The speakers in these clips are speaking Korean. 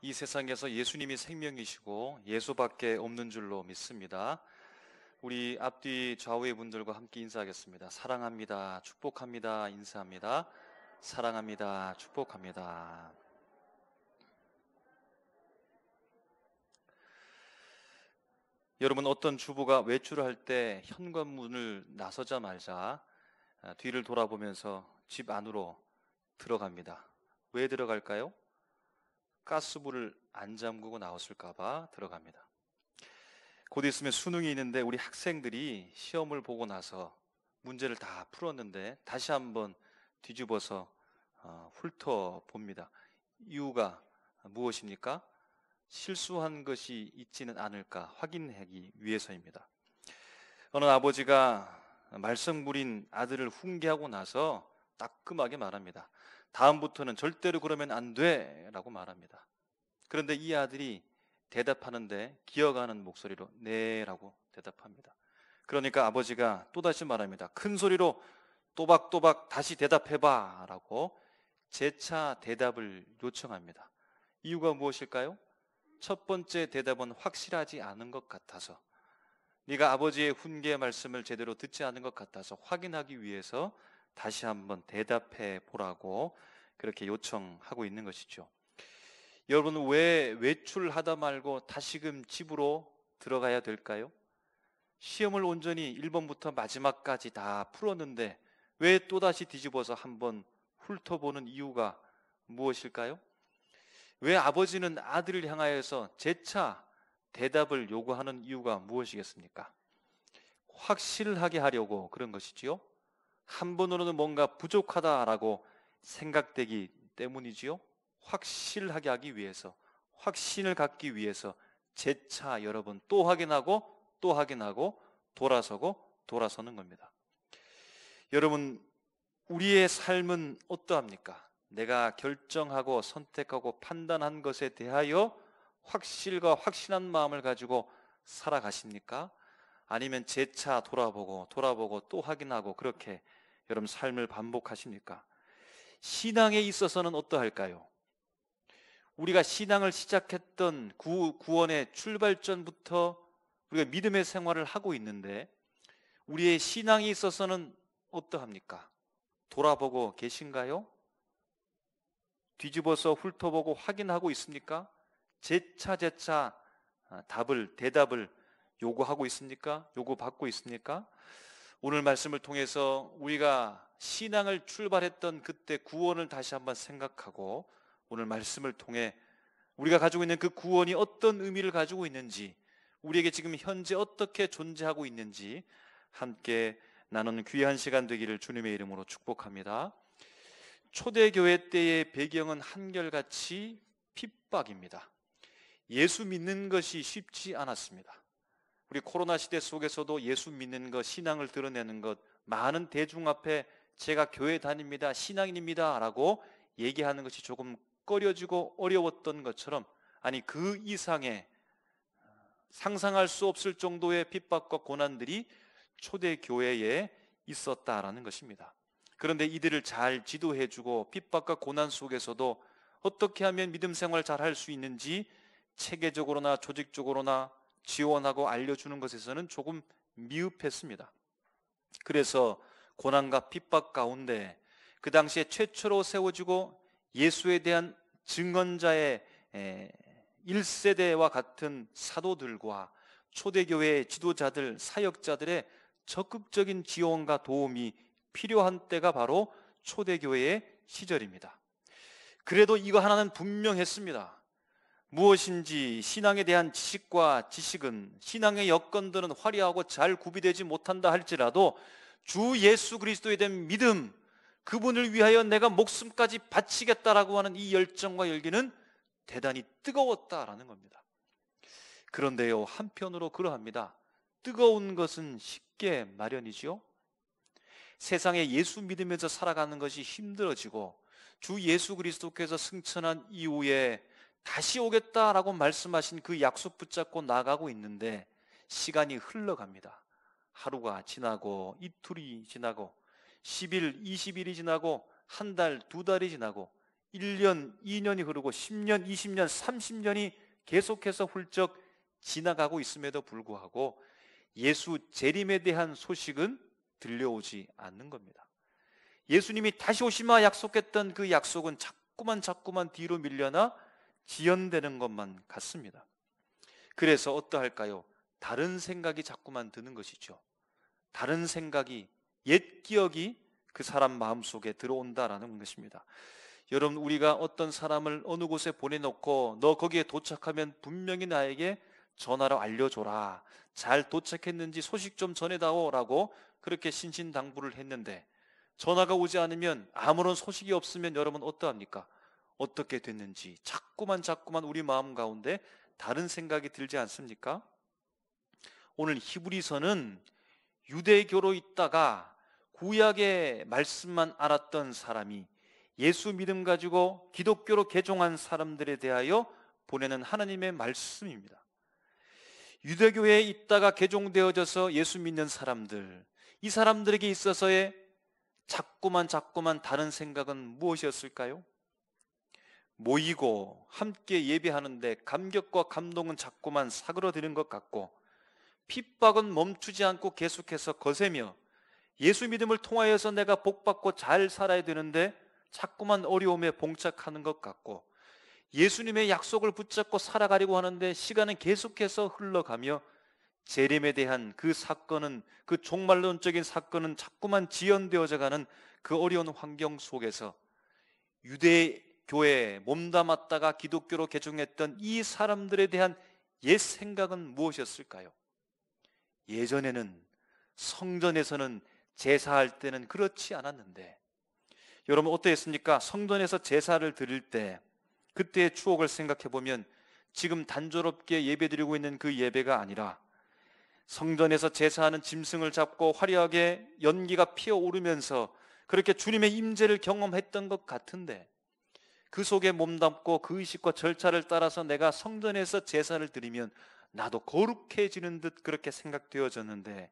이 세상에서 예수님이 생명이시고 예수밖에 없는 줄로 믿습니다. 우리 앞뒤 좌우의 분들과 함께 인사하겠습니다. 사랑합니다. 축복합니다. 인사합니다. 사랑합니다. 축복합니다. 여러분, 어떤 주부가 외출을 할 때 현관문을 나서자마자 뒤를 돌아보면서 집 안으로 들어갑니다. 왜 들어갈까요? 가스불을 안 잠그고 나왔을까봐 들어갑니다. 곧 있으면 수능이 있는데 우리 학생들이 시험을 보고 나서 문제를 다 풀었는데 다시 한번 뒤집어서 훑어봅니다. 이유가 무엇입니까? 실수한 것이 있지는 않을까 확인하기 위해서입니다. 어느 아버지가 말썽부린 아들을 훈계하고 나서 따끔하게 말합니다. 다음부터는 절대로 그러면 안 돼! 라고 말합니다. 그런데 이 아들이 대답하는데 기어가는 목소리로 네 라고 대답합니다. 그러니까 아버지가 또다시 말합니다. 큰 소리로 또박또박 다시 대답해봐 라고 재차 대답을 요청합니다. 이유가 무엇일까요? 첫 번째 대답은 확실하지 않은 것 같아서, 네가 아버지의 훈계 말씀을 제대로 듣지 않은 것 같아서 확인하기 위해서 다시 한번 대답해 보라고 그렇게 요청하고 있는 것이죠. 여러분, 왜 외출하다 말고 다시금 집으로 들어가야 될까요? 시험을 온전히 1번부터 마지막까지 다 풀었는데 왜 또다시 뒤집어서 한번 훑어보는 이유가 무엇일까요? 왜 아버지는 아들을 향하여서 재차 대답을 요구하는 이유가 무엇이겠습니까? 확실하게 하려고 그런 것이지요. 한 번으로는 뭔가 부족하다라고 생각되기 때문이지요. 확실하게 하기 위해서, 확신을 갖기 위해서 재차 여러 번 또 확인하고 또 확인하고 돌아서고 돌아서는 겁니다. 여러분, 우리의 삶은 어떠합니까? 내가 결정하고 선택하고 판단한 것에 대하여 확실과 확신한 마음을 가지고 살아가십니까? 아니면 재차 돌아보고 또 확인하고 그렇게 여러분 삶을 반복하십니까? 신앙에 있어서는 어떠할까요? 우리가 신앙을 시작했던 구원의 출발전부터 우리가 믿음의 생활을 하고 있는데 우리의 신앙에 있어서는 어떠합니까? 돌아보고 계신가요? 뒤집어서 훑어보고 확인하고 있습니까? 재차 대답을 요구하고 있습니까? 요구받고 있습니까? 오늘 말씀을 통해서 우리가 신앙을 출발했던 그때 구원을 다시 한번 생각하고 오늘 말씀을 통해 우리가 가지고 있는 그 구원이 어떤 의미를 가지고 있는지, 우리에게 지금 현재 어떻게 존재하고 있는지 함께 나누는 귀한 시간 되기를 주님의 이름으로 축복합니다. 초대교회 때의 배경은 한결같이 핍박입니다. 예수 믿는 것이 쉽지 않았습니다. 우리 코로나 시대 속에서도 예수 믿는 것, 신앙을 드러내는 것, 많은 대중 앞에 제가 교회 다닙니다, 신앙인입니다 라고 얘기하는 것이 조금 꺼려지고 어려웠던 것처럼, 아니 그 이상의 상상할 수 없을 정도의 핍박과 고난들이 초대교회에 있었다라는 것입니다. 그런데 이들을 잘 지도해주고 핍박과 고난 속에서도 어떻게 하면 믿음 생활 잘 할 수 있는지 체계적으로나 조직적으로나 지원하고 알려주는 것에서는 조금 미흡했습니다. 그래서 고난과 핍박 가운데 그 당시에 최초로 세워지고 예수에 대한 증언자의 1세대와 같은 사도들과 초대교회의 지도자들, 사역자들의 적극적인 지원과 도움이 필요한 때가 바로 초대교회의 시절입니다. 그래도 이거 하나는 분명했습니다. 무엇인지 신앙에 대한 지식과 지식은, 신앙의 여건들은 화려하고 잘 구비되지 못한다 할지라도 주 예수 그리스도에 대한 믿음, 그분을 위하여 내가 목숨까지 바치겠다라고 하는 이 열정과 열기는 대단히 뜨거웠다라는 겁니다. 그런데요, 한편으로 그러합니다. 뜨거운 것은 식게 마련이지요. 세상에 예수 믿으면서 살아가는 것이 힘들어지고 주 예수 그리스도께서 승천한 이후에 다시 오겠다라고 말씀하신 그 약속 붙잡고 나가고 있는데 시간이 흘러갑니다. 하루가 지나고 이틀이 지나고 10일, 20일이 지나고 한 달, 두 달이 지나고 1년, 2년이 흐르고 10년, 20년, 30년이 계속해서 훌쩍 지나가고 있음에도 불구하고 예수 재림에 대한 소식은 들려오지 않는 겁니다. 예수님이 다시 오시마 약속했던 그 약속은 자꾸만 뒤로 밀려나 지연되는 것만 같습니다. 그래서 어떠할까요? 다른 생각이 자꾸만 드는 것이죠. 다른 생각이, 옛 기억이 그 사람 마음속에 들어온다라는 것입니다. 여러분, 우리가 어떤 사람을 어느 곳에 보내놓고 너 거기에 도착하면 분명히 나에게 전화로 알려줘라, 잘 도착했는지 소식 좀 전해다오 라고 그렇게 신신당부를 했는데 전화가 오지 않으면, 아무런 소식이 없으면 여러분 어떠합니까? 어떻게 됐는지 자꾸만 우리 마음 가운데 다른 생각이 들지 않습니까? 오늘 히브리서는 유대교로 있다가 구약의 말씀만 알았던 사람이 예수 믿음 가지고 기독교로 개종한 사람들에 대하여 보내는 하나님의 말씀입니다. 유대교에 있다가 개종되어져서 예수 믿는 사람들, 이 사람들에게 있어서의 자꾸만 다른 생각은 무엇이었을까요? 모이고 함께 예배하는데 감격과 감동은 자꾸만 사그러드는 것 같고, 핍박은 멈추지 않고 계속해서 거세며, 예수 믿음을 통하여서 내가 복받고 잘 살아야 되는데 자꾸만 어려움에 봉착하는 것 같고, 예수님의 약속을 붙잡고 살아가려고 하는데 시간은 계속해서 흘러가며 재림에 대한 그 사건은, 그 종말론적인 사건은 자꾸만 지연되어져 가는 그 어려운 환경 속에서 유대교에 몸담았다가 기독교로 개종했던 이 사람들에 대한 옛 생각은 무엇이었을까요? 예전에는, 성전에서는 제사할 때는 그렇지 않았는데, 여러분 어떠했습니까? 성전에서 제사를 드릴 때 그때의 추억을 생각해 보면 지금 단조롭게 예배드리고 있는 그 예배가 아니라, 성전에서 제사하는 짐승을 잡고 화려하게 연기가 피어오르면서 그렇게 주님의 임재를 경험했던 것 같은데, 그 속에 몸담고 그 의식과 절차를 따라서 내가 성전에서 제사를 드리면 나도 거룩해지는 듯 그렇게 생각되어졌는데,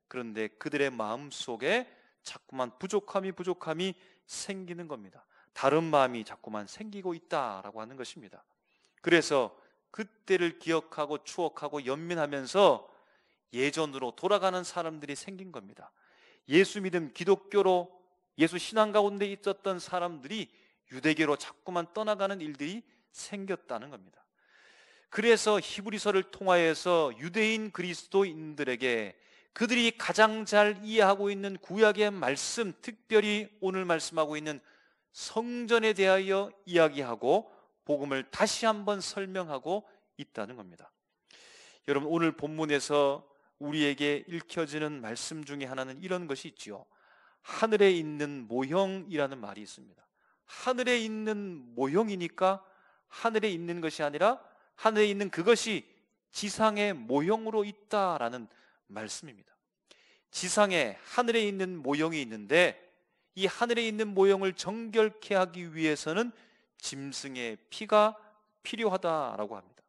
그런데 그들의 마음 속에 자꾸만 부족함이 생기는 겁니다. 다른 마음이 자꾸만 생기고 있다라고 하는 것입니다. 그래서 그때를 기억하고 추억하고 연민하면서 예전으로 돌아가는 사람들이 생긴 겁니다. 예수 믿음, 기독교로 예수 신앙 가운데 있었던 사람들이 유대교로 자꾸만 떠나가는 일들이 생겼다는 겁니다. 그래서 히브리서를 통하여서 유대인 그리스도인들에게 그들이 가장 잘 이해하고 있는 구약의 말씀, 특별히 오늘 말씀하고 있는 성전에 대하여 이야기하고 복음을 다시 한번 설명하고 있다는 겁니다. 여러분, 오늘 본문에서 우리에게 읽혀지는 말씀 중에 하나는 이런 것이 있지요. 하늘에 있는 모형이라는 말이 있습니다. 하늘에 있는 모형이니까 하늘에 있는 것이 아니라 하늘에 있는 그것이 지상의 모형으로 있다라는 말씀입니다. 지상에 하늘에 있는 모형이 있는데, 이 하늘에 있는 모형을 정결케 하기 위해서는 짐승의 피가 필요하다라고 합니다.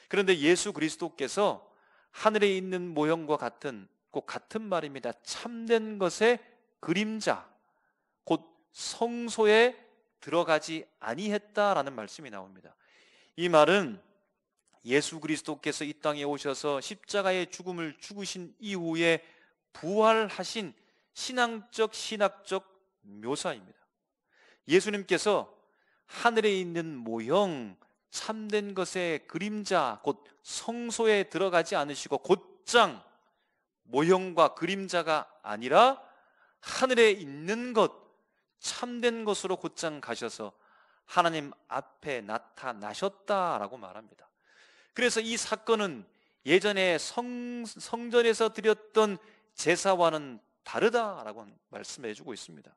그런데 예수 그리스도께서 하늘에 있는 모형과 꼭 같은 말입니다. 참된 것의 그림자, 곧 성소에 들어가지 아니했다라는 말씀이 나옵니다. 이 말은 예수 그리스도께서 이 땅에 오셔서 십자가의 죽음을 죽으신 이후에 부활하신 신앙적, 신학적 묘사입니다. 예수님께서 하늘에 있는 모형, 참된 것의 그림자, 곧 성소에 들어가지 않으시고 곧장 모형과 그림자가 아니라 하늘에 있는 것, 참된 것으로 곧장 가셔서 하나님 앞에 나타나셨다라고 말합니다. 그래서 이 사건은 예전에 성전에서 드렸던 제사와는 다르다라고 말씀해 주고 있습니다.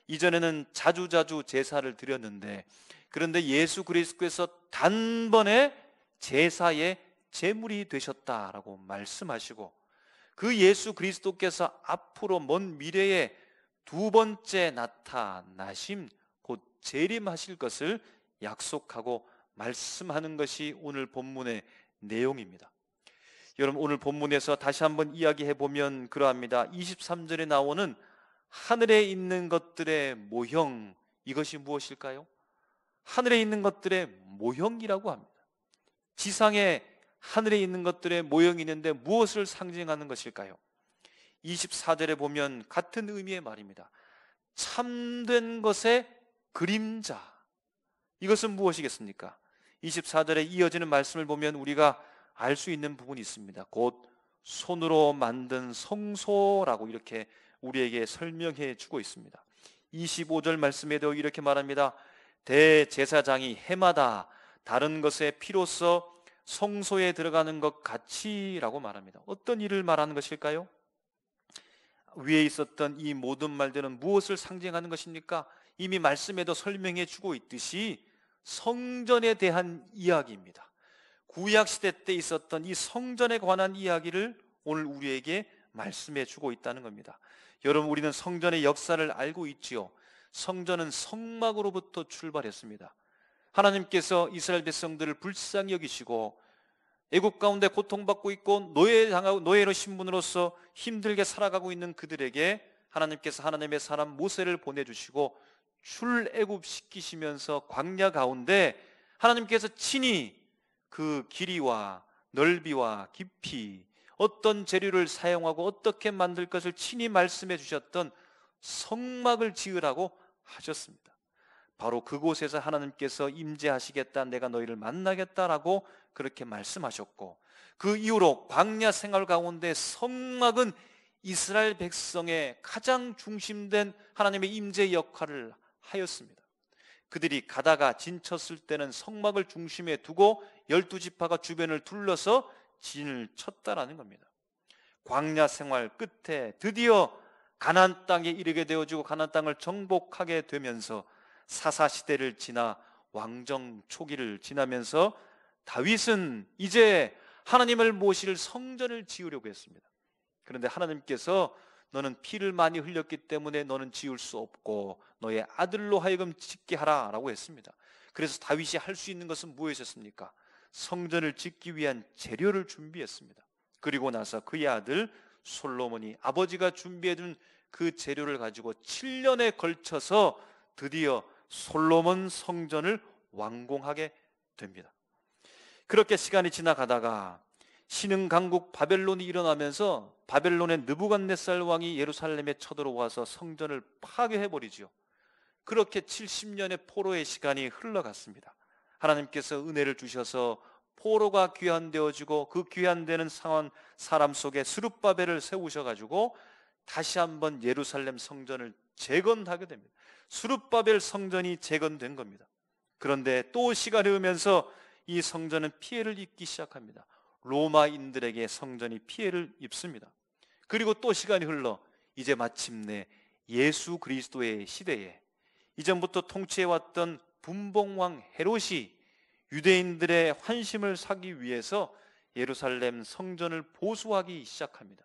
이전에는 자주자주 제사를 드렸는데, 그런데 예수 그리스도께서 단번에 제사의 제물이 되셨다라고 말씀하시고, 그 예수 그리스도께서 앞으로 먼 미래에 두 번째 나타나심, 곧 재림하실 것을 약속하고 말씀하는 것이 오늘 본문의 내용입니다. 여러분, 오늘 본문에서 다시 한번 이야기해 보면 그러합니다. 23절에 나오는 하늘에 있는 것들의 모형, 이것이 무엇일까요? 하늘에 있는 것들의 모형이라고 합니다. 지상에 하늘에 있는 것들의 모형이 있는데 무엇을 상징하는 것일까요? 24절에 보면 같은 의미의 말입니다. 참된 것의 그림자. 이것은 무엇이겠습니까? 24절에 이어지는 말씀을 보면 우리가 알 수 있는 부분이 있습니다. 곧 손으로 만든 성소라고 이렇게 우리에게 설명해 주고 있습니다. 25절 말씀에도 이렇게 말합니다. 대제사장이 해마다 다른 것의 피로써 성소에 들어가는 것 같이라고 말합니다. 어떤 일을 말하는 것일까요? 위에 있었던 이 모든 말들은 무엇을 상징하는 것입니까? 이미 말씀에도 설명해 주고 있듯이 성전에 대한 이야기입니다. 구약시대 때 있었던 이 성전에 관한 이야기를 오늘 우리에게 말씀해 주고 있다는 겁니다. 여러분, 우리는 성전의 역사를 알고 있지요. 성전은 성막으로부터 출발했습니다. 하나님께서 이스라엘 백성들을 불쌍히 여기시고 애국 가운데 고통받고 있고 노예로 신분으로서 힘들게 살아가고 있는 그들에게 하나님께서 하나님의 사람 모세를 보내주시고 출애굽시키시면서 광야 가운데 하나님께서 친히 그 길이와 넓이와 깊이 어떤 재료를 사용하고 어떻게 만들 것을 친히 말씀해 주셨던 성막을 지으라고 하셨습니다. 바로 그곳에서 하나님께서 임재하시겠다, 내가 너희를 만나겠다라고 그렇게 말씀하셨고, 그 이후로 광야 생활 가운데 성막은 이스라엘 백성의 가장 중심된 하나님의 임재 역할을 하였습니다. 그들이 가다가 지쳤을 때는 성막을 중심에 두고 12지파가 주변을 둘러서 진을 쳤다라는 겁니다. 광야 생활 끝에 드디어 가나안 땅에 이르게 되어지고 가나안 땅을 정복하게 되면서 사사시대를 지나 왕정 초기를 지나면서 다윗은 이제 하나님을 모실 성전을 지으려고 했습니다. 그런데 하나님께서 너는 피를 많이 흘렸기 때문에 너는 지을 수 없고 너의 아들로 하여금 짓게 하라 라고 했습니다. 그래서 다윗이 할 수 있는 것은 무엇이었습니까? 성전을 짓기 위한 재료를 준비했습니다. 그리고 나서 그의 아들 솔로몬이 아버지가 준비해둔 그 재료를 가지고 7년에 걸쳐서 드디어 솔로몬 성전을 완공하게 됩니다. 그렇게 시간이 지나가다가 신흥강국 바벨론이 일어나면서 바벨론의 느부갓네살 왕이 예루살렘에 쳐들어와서 성전을 파괴해버리죠. 그렇게 70년의 포로의 시간이 흘러갔습니다. 하나님께서 은혜를 주셔서 포로가 귀환되어지고 그 귀환되는 상황 사람 속에 스룹바벨을 세우셔가지고 다시 한번 예루살렘 성전을 재건하게 됩니다. 스룹바벨 성전이 재건된 겁니다. 그런데 또 시간이 흐르면서 이 성전은 피해를 입기 시작합니다. 로마인들에게 성전이 피해를 입습니다. 그리고 또 시간이 흘러 이제 마침내 예수 그리스도의 시대에 이전부터 통치해왔던 분봉왕 헤롯이 유대인들의 환심을 사기 위해서 예루살렘 성전을 보수하기 시작합니다.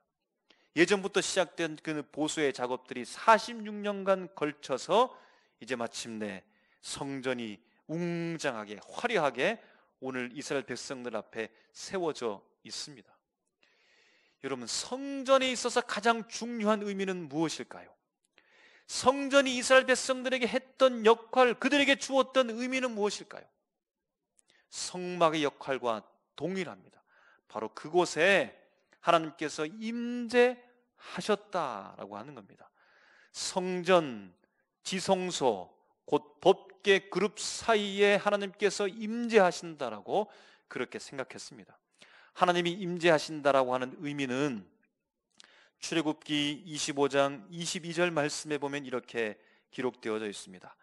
예전부터 시작된 그 보수의 작업들이 46년간 걸쳐서 이제 마침내 성전이 웅장하게 화려하게 오늘 이스라엘 백성들 앞에 세워져 있습니다. 여러분, 성전에 있어서 가장 중요한 의미는 무엇일까요? 성전이 이스라엘 백성들에게 했던 역할, 그들에게 주었던 의미는 무엇일까요? 성막의 역할과 동일합니다. 바로 그곳에 하나님께서 임재하셨다라고 하는 겁니다. 성전, 지성소, 곧 법계 그룹 사이에 하나님께서 임재하신다라고 그렇게 생각했습니다. 하나님이 임재하신다라고 하는 의미는 출애굽기 25장 22절 말씀에 보면 이렇게 기록되어져 있습니다.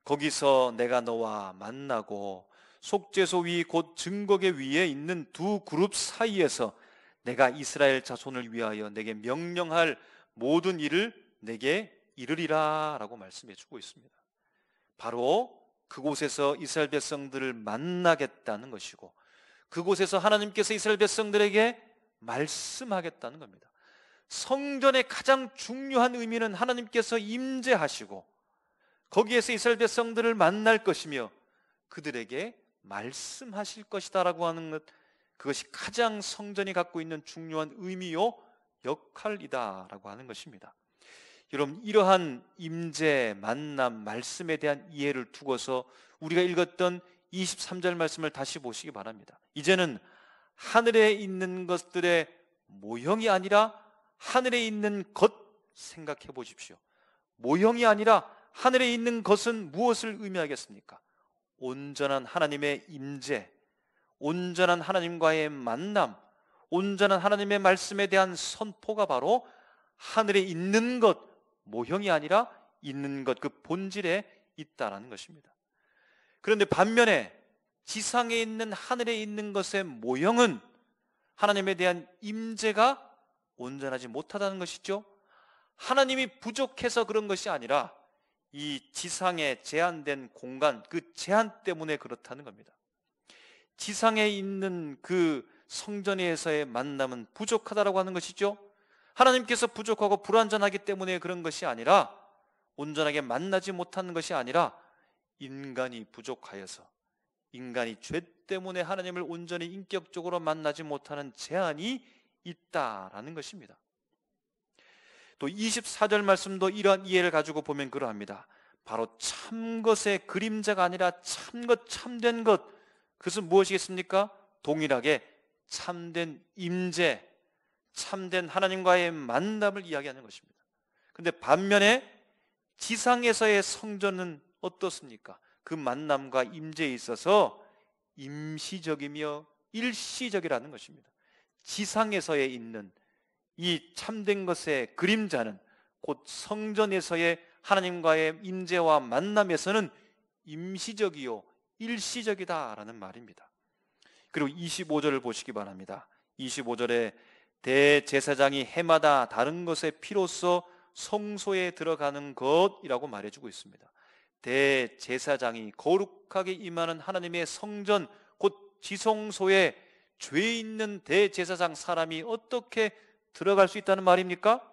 거기서 내가 너와 만나고 속죄소 위 곧 증거계 위에 있는 두 그룹 사이에서 내가 이스라엘 자손을 위하여 내게 명령할 모든 일을 내게 이르리라 라고 말씀해 주고 있습니다. 바로 그곳에서 이스라엘 백성들을 만나겠다는 것이고 그곳에서 하나님께서 이스라엘 백성들에게 말씀하겠다는 겁니다. 성전의 가장 중요한 의미는 하나님께서 임재하시고 거기에서 이스라엘 백성들을 만날 것이며 그들에게 말씀하실 것이다라고 하는 것, 그것이 가장 성전이 갖고 있는 중요한 의미요 역할이다라고 하는 것입니다. 여러분, 이러한 임재, 만남, 말씀에 대한 이해를 두고서 우리가 읽었던 23절 말씀을 다시 보시기 바랍니다. 이제는 하늘에 있는 것들의 모형이 아니라 하늘에 있는 것 생각해 보십시오. 모형이 아니라 하늘에 있는 것은 무엇을 의미하겠습니까? 온전한 하나님의 임재, 온전한 하나님과의 만남, 온전한 하나님의 말씀에 대한 선포가 바로 하늘에 있는 것, 모형이 아니라 있는 것, 그 본질에 있다라는 것입니다. 그런데 반면에 지상에 있는 하늘에 있는 것의 모형은 하나님에 대한 임재가 온전하지 못하다는 것이죠. 하나님이 부족해서 그런 것이 아니라 이 지상에 제한된 공간, 그 제한 때문에 그렇다는 겁니다. 지상에 있는 그 성전에서의 만남은 부족하다라고 하는 것이죠. 하나님께서 부족하고 불완전하기 때문에 그런 것이 아니라, 온전하게 만나지 못하는 것이 아니라 인간이 부족하여서, 인간이 죄 때문에 하나님을 온전히 인격적으로 만나지 못하는 제한이 있다라는 것입니다. 또 24절 말씀도 이러한 이해를 가지고 보면 그러합니다. 바로 참것의 그림자가 아니라 참것, 참된 것, 그것은 무엇이겠습니까? 동일하게 참된 임재, 참된 하나님과의 만남을 이야기하는 것입니다. 그런데 반면에 지상에서의 성전은 어떻습니까? 그 만남과 임재에 있어서 임시적이며 일시적이라는 것입니다. 지상에서에 있는 이 참된 것의 그림자는 곧 성전에서의 하나님과의 임재와 만남에서는 임시적이요 일시적이다라는 말입니다. 그리고 25절을 보시기 바랍니다. 25절에 대제사장이 해마다 다른 것의 피로써 성소에 들어가는 것이라고 말해주고 있습니다. 대제사장이 거룩하게 임하는 하나님의 성전, 곧 지성소에 죄 있는 대제사장 사람이 어떻게 들어갈 수 있다는 말입니까?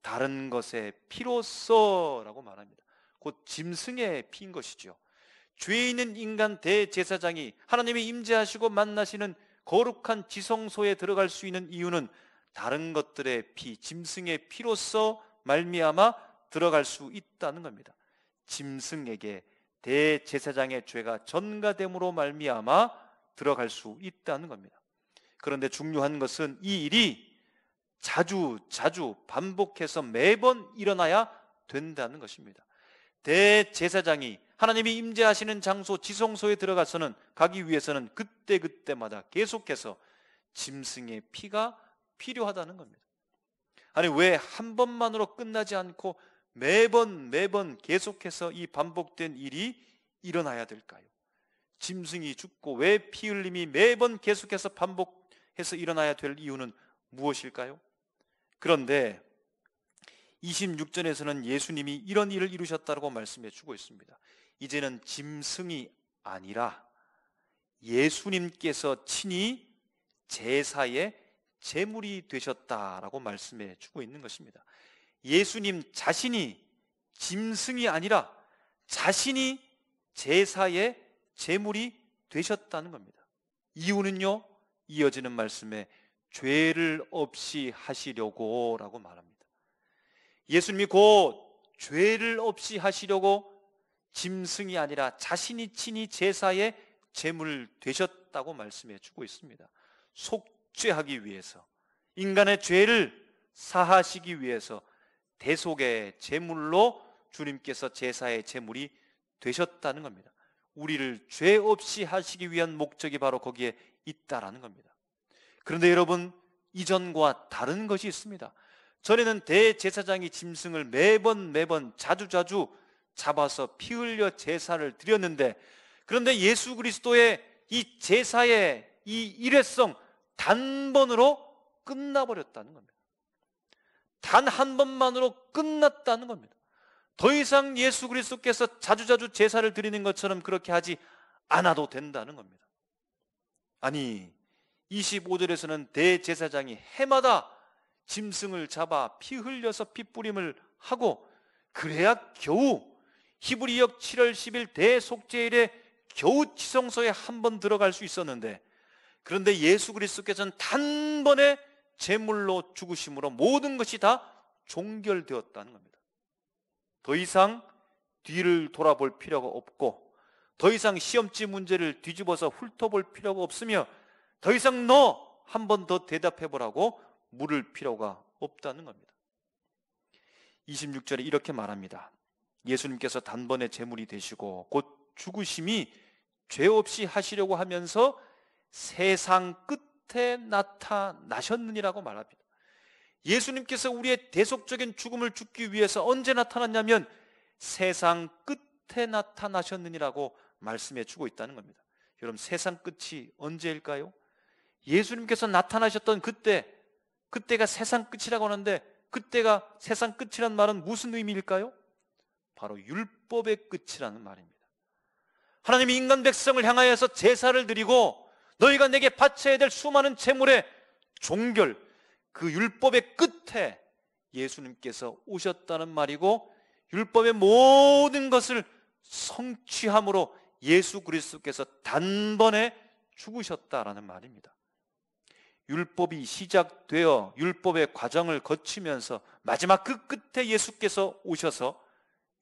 다른 것의 피로써라고 말합니다. 곧 짐승의 피인 것이죠. 죄 있는 인간 대제사장이 하나님이 임재하시고 만나시는 거룩한 지성소에 들어갈 수 있는 이유는 다른 것들의 피, 짐승의 피로써 말미암아 들어갈 수 있다는 겁니다. 짐승에게 대제사장의 죄가 전가됨으로 말미암아 들어갈 수 있다는 겁니다. 그런데 중요한 것은 이 일이 자주 반복해서 매번 일어나야 된다는 것입니다. 대제사장이 하나님이 임재하시는 장소 지성소에 들어가서는 가기 위해서는 그때마다 계속해서 짐승의 피가 필요하다는 겁니다. 아니, 왜 한 번만으로 끝나지 않고 매번 계속해서 이 반복된 일이 일어나야 될까요? 짐승이 죽고 왜 피 흘림이 매번 계속해서 반복해서 일어나야 될 이유는 무엇일까요? 그런데 26절에서는 예수님이 이런 일을 이루셨다고 말씀해 주고 있습니다. 이제는 짐승이 아니라 예수님께서 친히 제사의 제물이 되셨다라고 말씀해 주고 있는 것입니다. 예수님 자신이 짐승이 아니라 자신이 제사의 제물이 되셨다는 겁니다. 이유는요, 이어지는 말씀에 죄를 없이 하시려고 라고 말합니다. 예수님이 곧 죄를 없이 하시려고 짐승이 아니라 자신이 친히 제사의 제물 되셨다고 말씀해 주고 있습니다. 속죄하기 위해서, 인간의 죄를 사하시기 위해서 대속의 제물로 주님께서 제사의 제물이 되셨다는 겁니다. 우리를 죄 없이 하시기 위한 목적이 바로 거기에 있다라는 겁니다. 그런데 여러분, 이전과 다른 것이 있습니다. 전에는 대제사장이 짐승을 매번 자주 잡아서 피 흘려 제사를 드렸는데, 그런데 예수 그리스도의 이 제사의 이 일회성 단번으로 끝나버렸다는 겁니다. 단 한 번만으로 끝났다는 겁니다. 더 이상 예수 그리스도께서 자주 제사를 드리는 것처럼 그렇게 하지 않아도 된다는 겁니다. 아니, 25절에서는 대제사장이 해마다 짐승을 잡아 피 흘려서 핏부림을 하고, 그래야 겨우 히브리역 7월 10일 대속죄일에 겨우 지성소에 한 번 들어갈 수 있었는데, 그런데 예수 그리스도께서는 단번에 제물로 죽으심으로 모든 것이 다 종결되었다는 겁니다. 더 이상 뒤를 돌아볼 필요가 없고, 더 이상 시험지 문제를 뒤집어서 훑어볼 필요가 없으며, 더 이상 너 한 번 더 대답해보라고 물을 필요가 없다는 겁니다. 26절에 이렇게 말합니다. 예수님께서 단번에 제물이 되시고 곧 죽으심이 죄 없이 하시려고 하면서 세상 끝에 나타나셨느니라고 말합니다. 예수님께서 우리의 대속적인 죽음을 죽기 위해서 언제 나타났냐면 세상 끝에 나타나셨느니라고 말씀해 주고 있다는 겁니다. 여러분, 세상 끝이 언제일까요? 예수님께서 나타나셨던 그때가 세상 끝이라고 하는데, 그때가 세상 끝이란 말은 무슨 의미일까요? 바로 율법의 끝이라는 말입니다. 하나님이 인간 백성을 향하여서 제사를 드리고 너희가 내게 바쳐야 될 수많은 제물의 종결, 그 율법의 끝에 예수님께서 오셨다는 말이고, 율법의 모든 것을 성취함으로 예수 그리스도께서 단번에 죽으셨다라는 말입니다. 율법이 시작되어 율법의 과정을 거치면서 마지막 그 끝에 예수께서 오셔서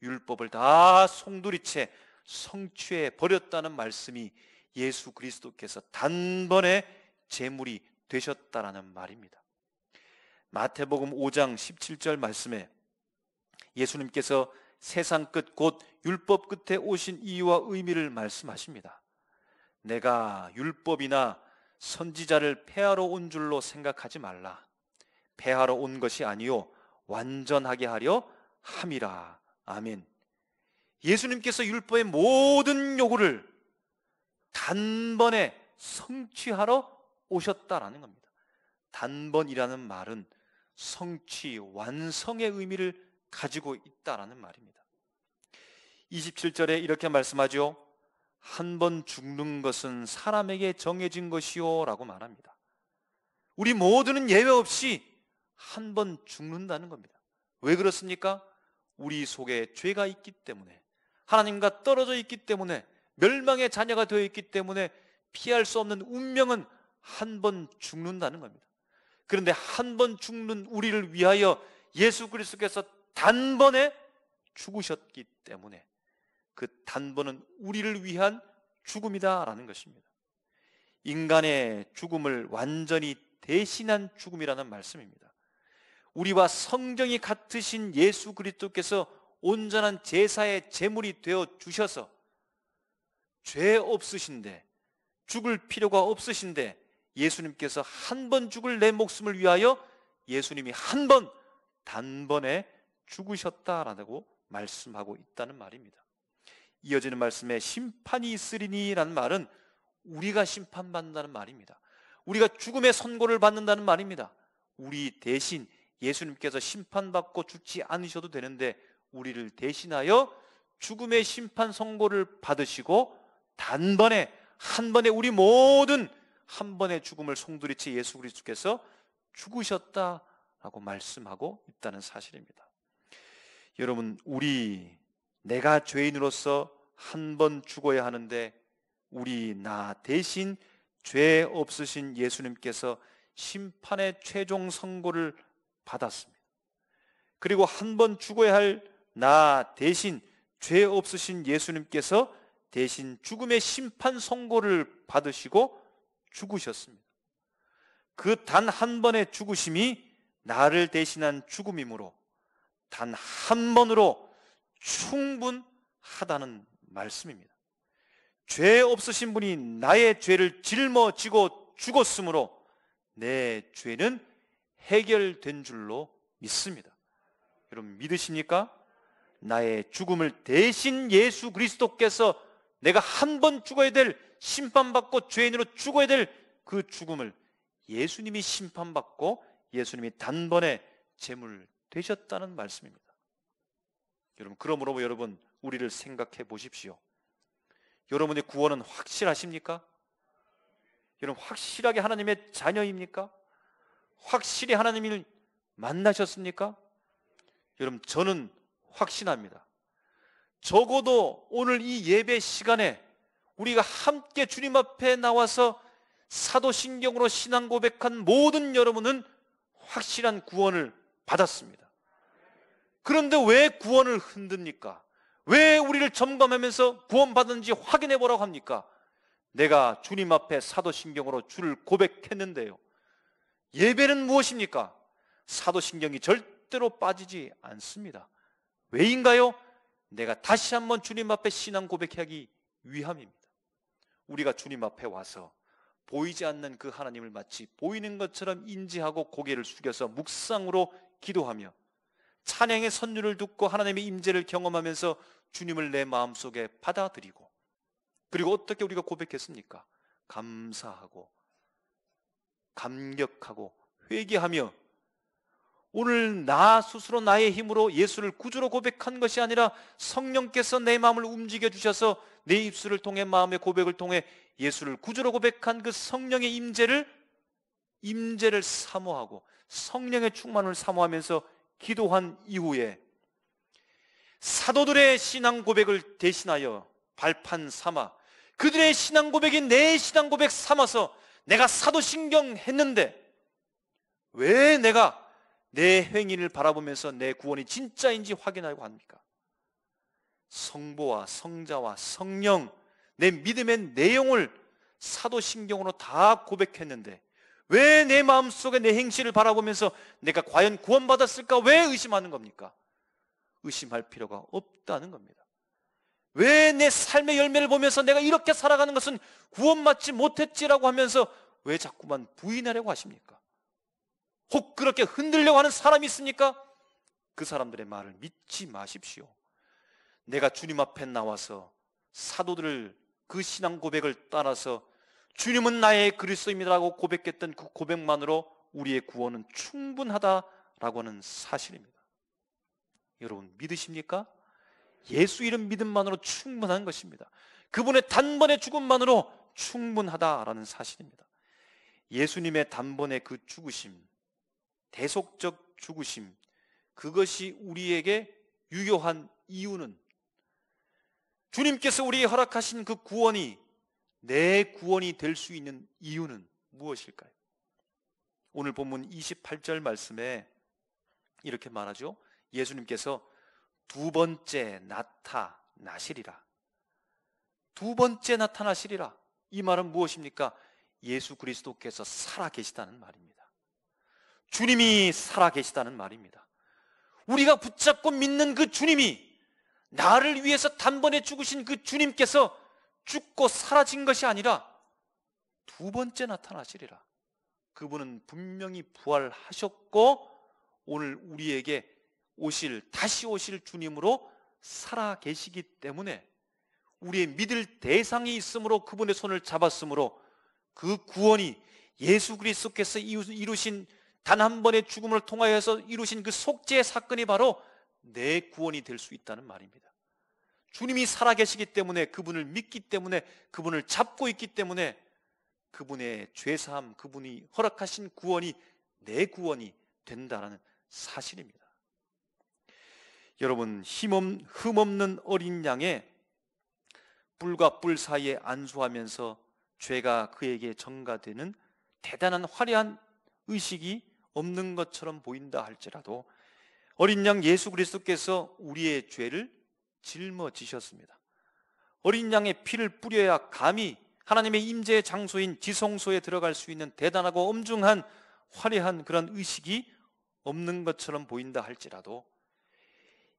율법을 다 송두리째 성취해 버렸다는 말씀이 예수 그리스도께서 단번에 제물이 되셨다라는 말입니다. 마태복음 5장 17절 말씀에 예수님께서 세상 끝 곧 율법 끝에 오신 이유와 의미를 말씀하십니다. 내가 율법이나 선지자를 폐하러 온 줄로 생각하지 말라. 폐하러 온 것이 아니요 완전하게 하려 함이라. 아멘. 예수님께서 율법의 모든 요구를 단번에 성취하러 오셨다라는 겁니다. 단번이라는 말은 성취, 완성의 의미를 가지고 있다라는 말입니다. 27절에 이렇게 말씀하죠. 한 번 죽는 것은 사람에게 정해진 것이요 라고 말합니다. 우리 모두는 예외 없이 한 번 죽는다는 겁니다. 왜 그렇습니까? 우리 속에 죄가 있기 때문에, 하나님과 떨어져 있기 때문에, 멸망의 자녀가 되어 있기 때문에 피할 수 없는 운명은 한 번 죽는다는 겁니다. 그런데 한 번 죽는 우리를 위하여 예수 그리스도께서 단번에 죽으셨기 때문에 그 단번은 우리를 위한 죽음이다라는 것입니다. 인간의 죽음을 완전히 대신한 죽음이라는 말씀입니다. 우리와 성정이 같으신 예수 그리스도께서 온전한 제사의 제물이 되어 주셔서 죄 없으신데, 죽을 필요가 없으신데 예수님께서 한 번 죽을 내 목숨을 위하여 예수님이 한 번 단번에 죽으셨다라고 말씀하고 있다는 말입니다. 이어지는 말씀에 심판이 있으리니 라는 말은 우리가 심판받는다는 말입니다. 우리가 죽음의 선고를 받는다는 말입니다. 우리 대신 예수님께서 심판받고 죽지 않으셔도 되는데 우리를 대신하여 죽음의 심판 선고를 받으시고 단번에 한 번에 우리 모든 한 번의 죽음을 송두리째 예수 그리스도께서 죽으셨다라고 말씀하고 있다는 사실입니다. 여러분, 내가 죄인으로서 한 번 죽어야 하는데 나 대신 죄 없으신 예수님께서 심판의 최종 선고를 받았습니다. 그리고 한 번 죽어야 할 나 대신 죄 없으신 예수님께서 대신 죽음의 심판 선고를 받으시고 죽으셨습니다. 그 단 한 번의 죽으심이 나를 대신한 죽음이므로 단 한 번으로 충분하다는 말씀입니다. 죄 없으신 분이 나의 죄를 짊어지고 죽었으므로 내 죄는 해결된 줄로 믿습니다. 여러분, 믿으십니까? 나의 죽음을 대신 예수 그리스도께서 내가 한 번 죽어야 될, 심판받고 죄인으로 죽어야 될 그 죽음을 예수님이 심판받고 예수님이 단번에 제물 되셨다는 말씀입니다. 여러분, 그러므로 여러분, 우리를 생각해 보십시오. 여러분의 구원은 확실하십니까? 여러분, 확실하게 하나님의 자녀입니까? 확실히 하나님을 만나셨습니까? 여러분, 저는 확신합니다. 적어도 오늘 이 예배 시간에 우리가 함께 주님 앞에 나와서 사도신경으로 신앙 고백한 모든 여러분은 확실한 구원을 받았습니다. 그런데 왜 구원을 흔듭니까? 왜 우리를 점검하면서 구원받은지 확인해 보라고 합니까? 내가 주님 앞에 사도신경으로 주를 고백했는데요. 예배는 무엇입니까? 사도신경이 절대로 빠지지 않습니다. 왜인가요? 내가 다시 한번 주님 앞에 신앙 고백하기 위함입니다. 우리가 주님 앞에 와서 보이지 않는 그 하나님을 마치 보이는 것처럼 인지하고 고개를 숙여서 묵상으로 기도하며 찬양의 선율을 듣고 하나님의 임재를 경험하면서 주님을 내 마음속에 받아들이고, 그리고 어떻게 우리가 고백했습니까? 감사하고 감격하고 회개하며, 오늘 나 스스로 나의 힘으로 예수를 구주로 고백한 것이 아니라 성령께서 내 마음을 움직여 주셔서 내 입술을 통해 마음의 고백을 통해 예수를 구주로 고백한 그 성령의 임재를 사모하고 성령의 충만을 사모하면서 기도한 이후에 사도들의 신앙 고백을 대신하여 발판 삼아 그들의 신앙 고백이 내 신앙 고백 삼아서 내가 사도신경 했는데 왜 내가 내 행위를 바라보면서 내 구원이 진짜인지 확인하려고 합니까? 성부와 성자와 성령, 내 믿음의 내용을 사도신경으로 다 고백했는데 왜 내 마음속에 내 행실을 바라보면서 내가 과연 구원받았을까 왜 의심하는 겁니까? 의심할 필요가 없다는 겁니다. 왜 내 삶의 열매를 보면서 내가 이렇게 살아가는 것은 구원받지 못했지라고 하면서 왜 자꾸만 부인하려고 하십니까? 혹 그렇게 흔들려고 하는 사람이 있습니까? 그 사람들의 말을 믿지 마십시오. 내가 주님 앞에 나와서 사도들을 그 신앙 고백을 따라서 주님은 나의 그리스도입니다라고 고백했던 그 고백만으로 우리의 구원은 충분하다라고 하는 사실입니다. 여러분 믿으십니까? 예수 이름 믿음만으로 충분한 것입니다. 그분의 단번의 죽음만으로 충분하다라는 사실입니다. 예수님의 단번의 그 죽으심, 대속적 죽으심, 그것이 우리에게 유효한 이유는, 주님께서 우리에게 허락하신 그 구원이 내 구원이 될 수 있는 이유는 무엇일까요? 오늘 본문 28절 말씀에 이렇게 말하죠. 예수님께서 두 번째 나타나시리라. 두 번째 나타나시리라. 이 말은 무엇입니까? 예수 그리스도께서 살아계시다는 말입니다. 주님이 살아계시다는 말입니다. 우리가 붙잡고 믿는 그 주님이, 나를 위해서 단번에 죽으신 그 주님께서 죽고 사라진 것이 아니라 두 번째 나타나시리라. 그분은 분명히 부활하셨고 오늘 우리에게 다시 오실 주님으로 살아계시기 때문에 우리의 믿을 대상이 있으므로 그분의 손을 잡았으므로 그 구원이 예수 그리스도께서 이루신 단 한 번의 죽음을 통하여서 이루신 그 속죄의 사건이 바로 내 구원이 될 수 있다는 말입니다. 주님이 살아계시기 때문에, 그분을 믿기 때문에, 그분을 잡고 있기 때문에 그분의 죄사함, 그분이 허락하신 구원이 내 구원이 된다는 사실입니다. 여러분, 흠없는 어린 양의 뿔과 뿔 사이에 안수하면서 죄가 그에게 전가되는 대단한 화려한 의식이 없는 것처럼 보인다 할지라도 어린 양 예수 그리스도께서 우리의 죄를 짊어지셨습니다. 어린 양의 피를 뿌려야 감히 하나님의 임재의 장소인 지성소에 들어갈 수 있는 대단하고 엄중한 화려한 그런 의식이 없는 것처럼 보인다 할지라도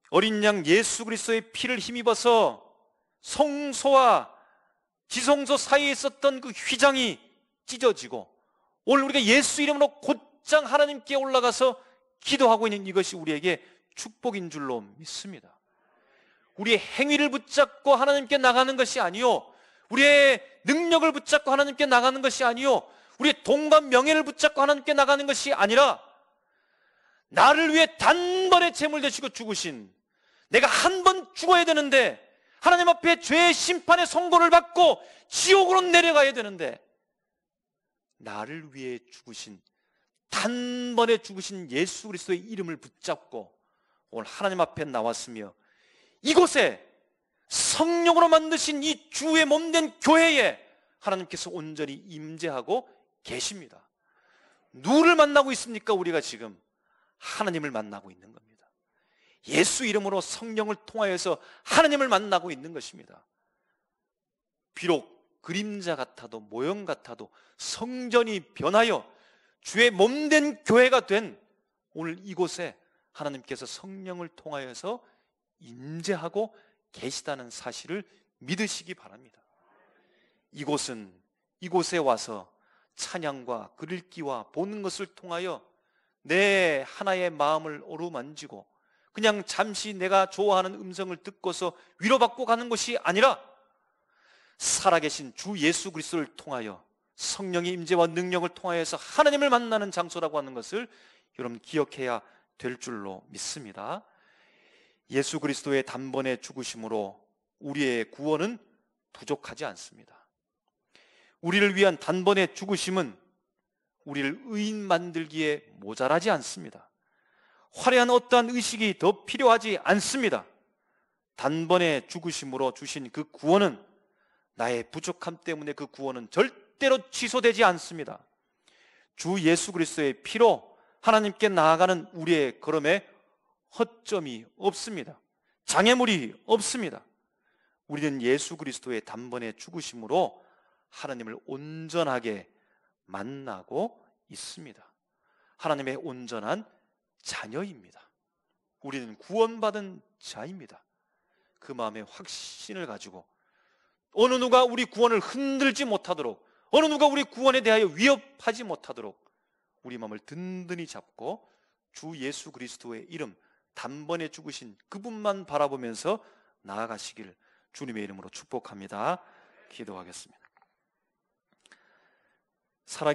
어린 양 예수 그리스도의 피를 힘입어서 성소와 지성소 사이에 있었던 그 휘장이 찢어지고 오늘 우리가 예수 이름으로 곧장 하나님께 올라가서 기도하고 있는 이것이 우리에게 축복인 줄로 믿습니다. 우리의 행위를 붙잡고 하나님께 나가는 것이 아니요, 우리의 능력을 붙잡고 하나님께 나가는 것이 아니요, 우리의 돈과 명예를 붙잡고 하나님께 나가는 것이 아니라 나를 위해 단번에 제물 되시고 죽으신, 내가 한 번 죽어야 되는데 하나님 앞에 죄의 심판의 선고를 받고 지옥으로 내려가야 되는데 나를 위해 죽으신, 단번에 죽으신 예수 그리스도의 이름을 붙잡고 오늘 하나님 앞에 나왔으며 이곳에 성령으로 만드신 이 주의 몸된 교회에 하나님께서 온전히 임재하고 계십니다. 누구를 만나고 있습니까? 우리가 지금 하나님을 만나고 있는 겁니다. 예수 이름으로 성령을 통하여서 하나님을 만나고 있는 것입니다. 비록 그림자 같아도 모형 같아도 성전이 변하여 주의 몸된 교회가 된 오늘 이곳에 하나님께서 성령을 통하여서 임재하고 계시다는 사실을 믿으시기 바랍니다. 이곳에 와서 찬양과 글읽기와 보는 것을 통하여 내 하나의 마음을 어루만지고 그냥 잠시 내가 좋아하는 음성을 듣고서 위로받고 가는 것이 아니라 살아계신 주 예수 그리스도를 통하여 성령의 임재와 능력을 통하여서 하나님을 만나는 장소라고 하는 것을 여러분 기억해야 될 줄로 믿습니다. 예수 그리스도의 단번에 죽으심으로 우리의 구원은 부족하지 않습니다. 우리를 위한 단번에 죽으심은 우리를 의인 만들기에 모자라지 않습니다. 화려한 어떠한 의식이 더 필요하지 않습니다. 단번에 죽으심으로 주신 그 구원은 나의 부족함 때문에 그 구원은 절대로 취소되지 않습니다. 주 예수 그리스도의 피로 하나님께 나아가는 우리의 걸음에 허점이 없습니다. 장애물이 없습니다. 우리는 예수 그리스도의 단번에 죽으심으로 하나님을 온전하게 만나고 있습니다. 하나님의 온전한 자녀입니다. 우리는 구원받은 자입니다. 그 마음의 확신을 가지고 어느 누가 우리 구원을 흔들지 못하도록, 어느 누가 우리 구원에 대하여 위협하지 못하도록 우리 마음을 든든히 잡고 주 예수 그리스도의 이름 단번에 죽으신 그분만 바라보면서 나아가시길 주님의 이름으로 축복합니다. 기도하겠습니다. 살아계신